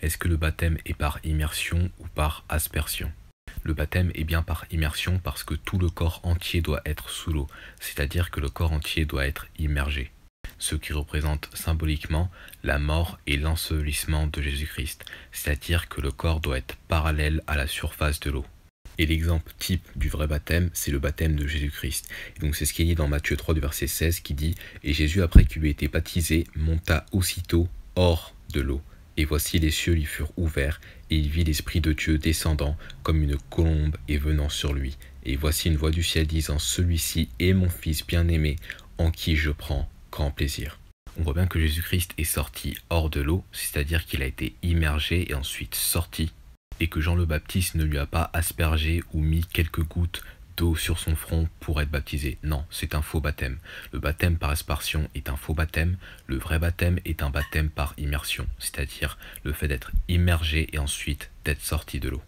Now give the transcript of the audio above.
Est-ce que le baptême est par immersion ou par aspersion? Le baptême est bien par immersion parce que tout le corps entier doit être sous l'eau, c'est-à-dire que le corps entier doit être immergé. Ce qui représente symboliquement la mort et l'ensevelissement de Jésus-Christ, c'est-à-dire que le corps doit être parallèle à la surface de l'eau. Et l'exemple type du vrai baptême, c'est le baptême de Jésus-Christ. Et donc c'est ce qui est dit dans Matthieu 3 du verset 16 qui dit « Et Jésus, après qu'il eut été baptisé, monta aussitôt hors de l'eau. Et voici les cieux lui furent ouverts, et il vit l'Esprit de Dieu descendant comme une colombe et venant sur lui. Et voici une voix du ciel disant « Celui-ci est mon Fils bien-aimé, en qui je prends grand plaisir. » On voit bien que Jésus-Christ est sorti hors de l'eau, c'est-à-dire qu'il a été immergé et ensuite sorti, et que Jean le Baptiste ne lui a pas aspergé ou mis quelques gouttes d'eau sur son front pour être baptisé. Non, c'est un faux baptême. Le baptême par aspersion est un faux baptême. Le vrai baptême est un baptême par immersion, c'est-à-dire le fait d'être immergé et ensuite d'être sorti de l'eau.